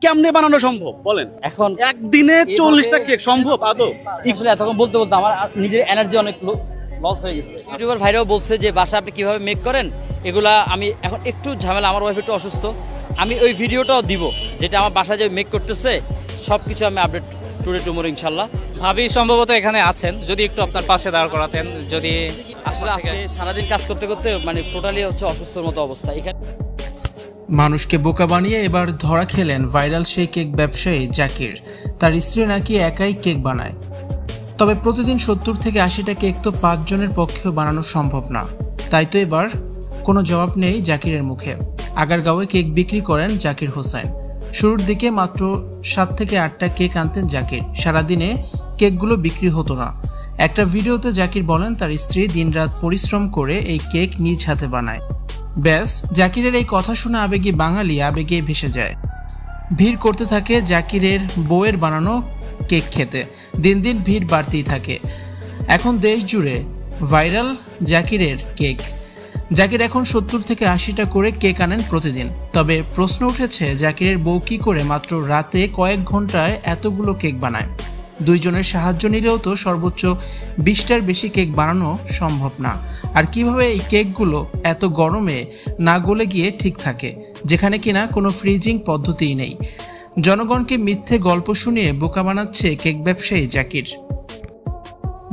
কেমনে বানানো সম্ভব বলেন? এখন একদিনে 40টা কেক সম্ভব আদৌ? আসলে এতক্ষণ বলতে বলতে আমার নিজের এনার্জি অনেক লস হয়ে গেছে। ইউটিউবার ভাইরাও বলছে যে বাসা আপনি কিভাবে মেক করেন, এগুলা আমি এখন একটু ঝামেলা, আমার ওয়াইফ একটু অসুস্থ, আমি ওই ভিডিওটাও দিব যেটা আমার বাসায় যে মেক করতেছে সব কিছু আমি আপডেট টুডে টুমোরো ইনশাল্লাহ। ভাবি সম্ভবত এখানে আছেন, যদি একটু আপনার পাশে দাঁড় করাতেন। যদি আসলে আজকে সারাদিন কাজ করতে করতে মানে টোটালি হচ্ছে অসুস্থর মতো অবস্থা এখানে। মানুষকে বোকা বানিয়ে এবার ধরা খেলেন ভাইরাল সেই কেক ব্যবসায়ী জাকির। তার স্ত্রী নাকি একাই কেক বানায়, তবে প্রতিদিন 70 থেকে 80টা কেক তো 5 জনের পক্ষেও বানানো সম্ভব না। তাই তো এবার কোনো জবাব নেই জাকিরের মুখে। আগারগাঁওয়ে কেক বিক্রি করেন জাকির হোসেন। শুরুর দিকে মাত্র 7 থেকে 8টা কেক আনতেন জাকির। সারাদিনে কেকগুলো বিক্রি হতো না। একটা ভিডিওতে জাকির বলেন তার স্ত্রী দিনরাত পরিশ্রম করে এই কেক নিজ হাতে বানায়। ব্যাস, জাকিরের এই কথা শুনে আবেগী বাঙালি আবেগে ভেসে যায়। ভিড় করতে থাকে জাকিরের বউয়ের বানানো কেক খেতে। দিন দিন ভিড় বাড়তেই থাকে। এখন দেশ জুড়ে ভাইরাল জাকিরের কেক। জাকির এখন 70 থেকে 80টা করে কেক আনেন প্রতিদিন। তবে প্রশ্ন উঠেছে, জাকিরের বউ কি করে মাত্র রাতে কয়েক ঘন্টায় এতগুলো কেক বানায়? 2 জনের সাহায্য নিলেও তো সর্বোচ্চ 20টার বেশি কেক বানানো সম্ভব না। আর কিভাবে এই কেকগুলো এত গরমে না গলে গিয়ে ঠিক থাকে, যেখানে কিনা কোনো ফ্রিজিং পদ্ধতিই নেই? জনগণকে মিথ্যে গল্প শুনিয়ে বোকা বানাচ্ছে কেক ব্যবসায়ী জাকির।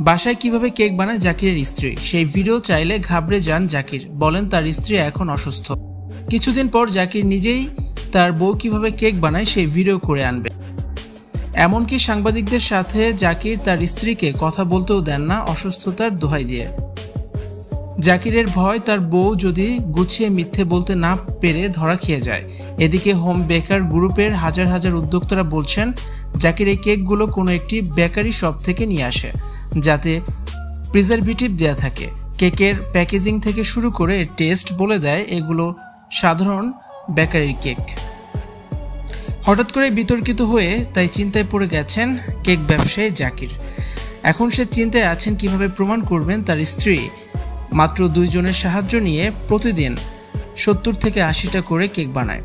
বাসায় কিভাবে কেক বানায় জাকিরের স্ত্রী, সেই ভিডিও চাইলে ঘাবড়ে যান জাকির। বলেন তার স্ত্রী এখন অসুস্থ। কিছুদিন পর জাকির নিজেই তার বউ কিভাবে কেক বানায় সেই ভিডিও করে আনবে। এমনকি সাংবাদিকদের সাথে জাকির তার স্ত্রীকে কথা বলতেও দেন না অসুস্থতার দোহাই দিয়ে। জাকিরের ভয় তার বউ যদি গুছিয়ে মিথ্যে বলতে না পেরে ধরা খেয়ে যায়। এদিকে হোম বেকার গ্রুপের হাজার হাজার উদ্যোক্তারা বলছেন জাকির এই কেকগুলো কোনো একটি বেকারি শপ থেকে নিয়ে আসে, যাতে প্রিজারভেটিভ দেয়া থাকে। কেকের প্যাকেজিং থেকে শুরু করে টেস্ট বলে দেয় এগুলো সাধারণ বেকারির কেক। হঠাৎ করে বিতর্কিত হয়ে তাই চিন্তায় পড়ে গেছেন কেক ব্যবসায়ী জাকির। এখন সে চিন্তায় আছেন কিভাবে প্রমাণ করবেন তার স্ত্রী মাত্র 2 জনের সাহায্য নিয়ে প্রতিদিন 70 থেকে 80টা করে কেক বানায়।